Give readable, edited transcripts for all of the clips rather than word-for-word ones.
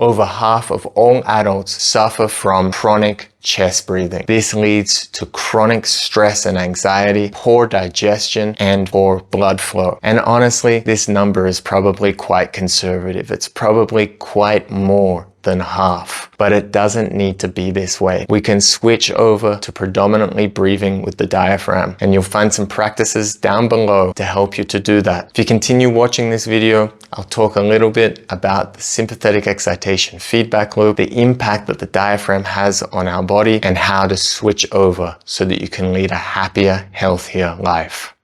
Over half of all adults suffer from chronic chest breathing. This leads to chronic stress and anxiety, poor digestion, and poor blood flow. And honestly, this number is probably quite conservative. It's probably quite more than half, but it doesn't need to be this way. We can switch over to predominantly breathing with the diaphragm, and you'll find some practices down below to help you to do that. If you continue watching this video, I'll talk a little bit about the sympathetic excitation feedback loop, the impact that the diaphragm has on our body, and how to switch over so that you can lead a happier, healthier life.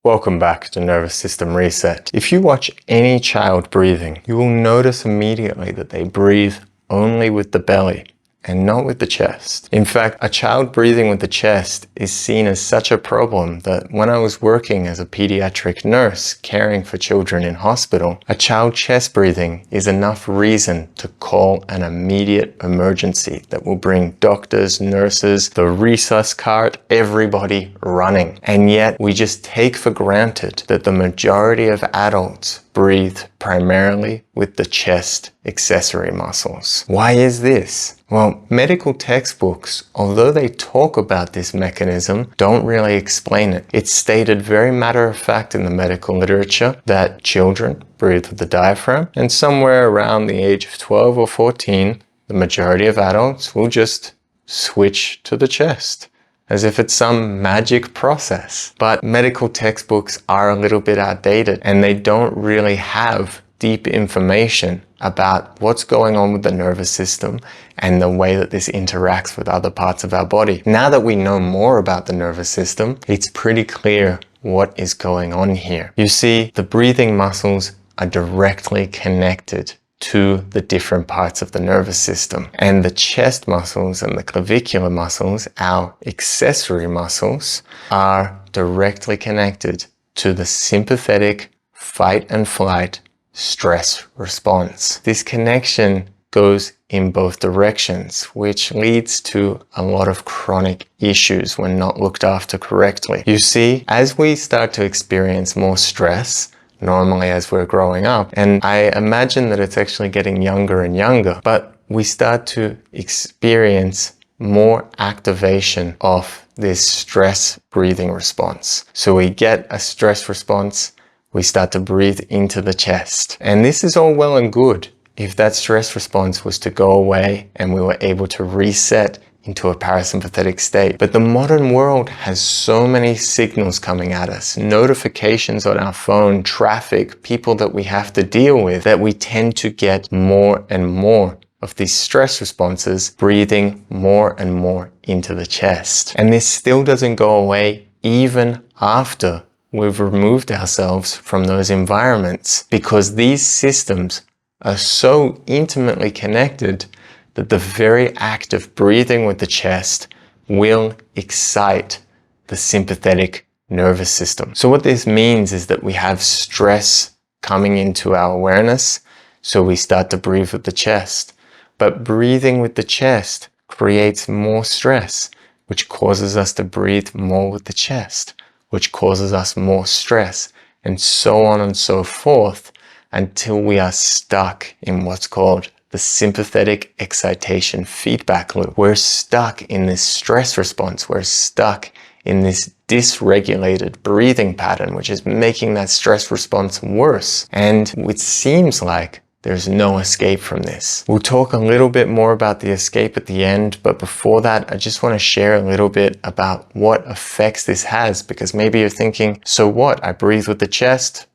Welcome back to Nervous System Reset. If you watch any child breathing, you will notice immediately that they breathe only with the belly and not with the chest. In fact, a child breathing with the chest is seen as such a problem that when I was working as a pediatric nurse caring for children in hospital, a child chest breathing is enough reason to call an immediate emergency that will bring doctors, nurses, the resus cart, everybody running. And yet we just take for granted that the majority of adults breathe primarily with the chest accessory muscles. Why is this? Well, medical textbooks, although they talk about this mechanism, don't really explain it. It's stated very matter of fact in the medical literature that children breathe with the diaphragm, and somewhere around the age of 12 or 14, the majority of adults will just switch to the chest, as if it's some magic process. But medical textbooks are a little bit outdated, and they don't really have deep information about what's going on with the nervous system and the way that this interacts with other parts of our body. Now that we know more about the nervous system, it's pretty clear what is going on here. You see, the breathing muscles are directly connected to the different parts of the nervous system. And the chest muscles and the clavicular muscles, our accessory muscles, are directly connected to the sympathetic fight and flight stress response. This connection goes in both directions, which leads to a lot of chronic issues when not looked after correctly. You see, as we start to experience more stress, normally as we're growing up, and I imagine that it's actually getting younger and younger, but we start to experience more activation of this stress breathing response. So we get a stress response, we start to breathe into the chest. And this is all well and good if that stress response was to go away and we were able to reset into a parasympathetic state. But the modern world has so many signals coming at us, notifications on our phone, traffic, people that we have to deal with, that we tend to get more and more of these stress responses, breathing more and more into the chest. And this still doesn't go away even after we've removed ourselves from those environments, because these systems are so intimately connected that the very act of breathing with the chest will excite the sympathetic nervous system. So what this means is that we have stress coming into our awareness, so we start to breathe with the chest. But breathing with the chest creates more stress, which causes us to breathe more with the chest, which causes us more stress, and so on and so forth, until we are stuck in what's called the sympathetic excitation feedback loop. We're stuck in this stress response. We're stuck in this dysregulated breathing pattern, which is making that stress response worse. And it seems like there's no escape from this. We'll talk a little bit more about the escape at the end, but before that, I just want to share a little bit about what effects this has, because maybe you're thinking, so what? I breathe with the chest.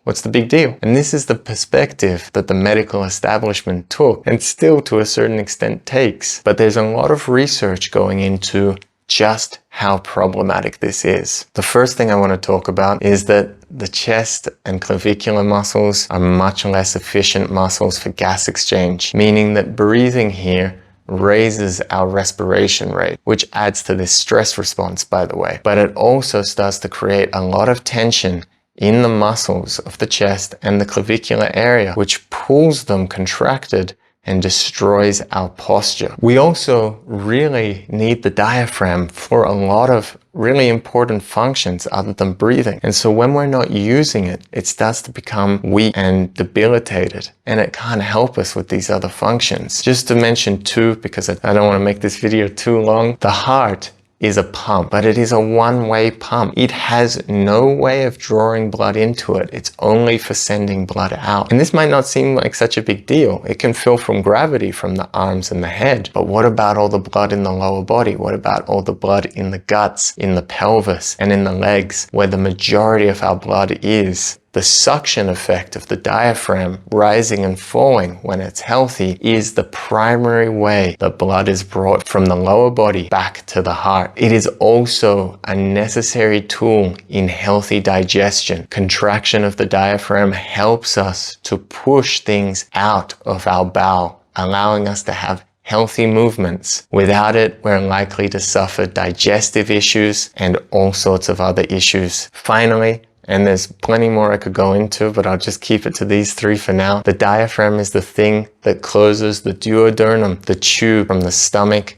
What's the big deal? And this is the perspective that the medical establishment took, and still to a certain extent takes. But there's a lot of research going into just how problematic this is. The first thing I want to talk about is that the chest and clavicular muscles are much less efficient muscles for gas exchange, meaning that breathing here raises our respiration rate, which adds to this stress response, by the way. But it also starts to create a lot of tension in the muscles of the chest and the clavicular area, which pulls them contracted and destroys our posture. We also really need the diaphragm for a lot of really important functions other than breathing. And so when we're not using it, it starts to become weak and debilitated, and it can't help us with these other functions. Just to mention two, because I don't want to make this video too long, the heart is a pump, but it is a one-way pump. It has no way of drawing blood into it. It's only for sending blood out. And this might not seem like such a big deal. It can fill from gravity from the arms and the head. But what about all the blood in the lower body? What about all the blood in the guts, in the pelvis, and in the legs, where the majority of our blood is? The suction effect of the diaphragm rising and falling when it's healthy is the primary way that blood is brought from the lower body back to the heart. It is also a necessary tool in healthy digestion. Contraction of the diaphragm helps us to push things out of our bowel, allowing us to have healthy movements. Without it, we're likely to suffer digestive issues and all sorts of other issues. Finally, and there's plenty more I could go into, but I'll just keep it to these three for now. The diaphragm is the thing that closes the duodenum, the tube from the stomach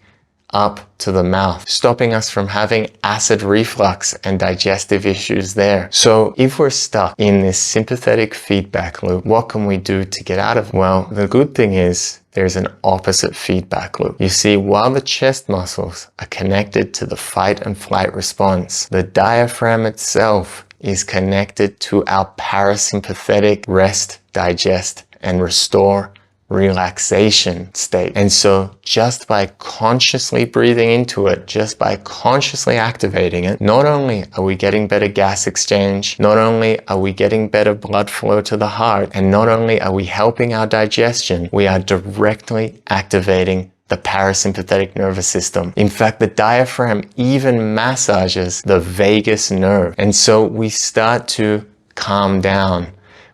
up to the mouth, stopping us from having acid reflux and digestive issues there. So if we're stuck in this sympathetic feedback loop, what can we do to get out of it? Well, the good thing is there's an opposite feedback loop. You see, while the chest muscles are connected to the fight and flight response, the diaphragm itself is connected to our parasympathetic rest, digest, and restore relaxation state. And so just by consciously breathing into it, just by consciously activating it, not only are we getting better gas exchange, not only are we getting better blood flow to the heart, and not only are we helping our digestion, we are directly activating the parasympathetic nervous system. In fact, the diaphragm even massages the vagus nerve. And so we start to calm down,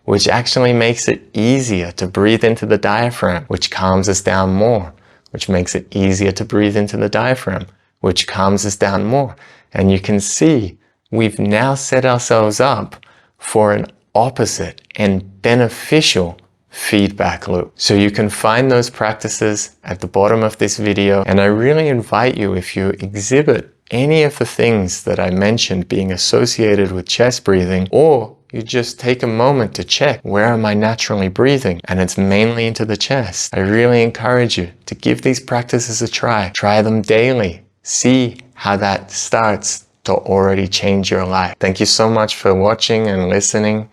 which actually makes it easier to breathe into the diaphragm, which calms us down more, which makes it easier to breathe into the diaphragm, which calms us down more. And you can see we've now set ourselves up for an opposite and beneficial feedback loop. So you can find those practices at the bottom of this video, and I really invite you, if you exhibit any of the things that I mentioned being associated with chest breathing, or you just take a moment to check, where am I naturally breathing? And it's mainly into the chest. I really encourage you to give these practices a try. Try them daily. See how that starts to already change your life. Thank you so much for watching and listening,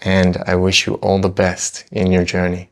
and I wish you all the best in your journey.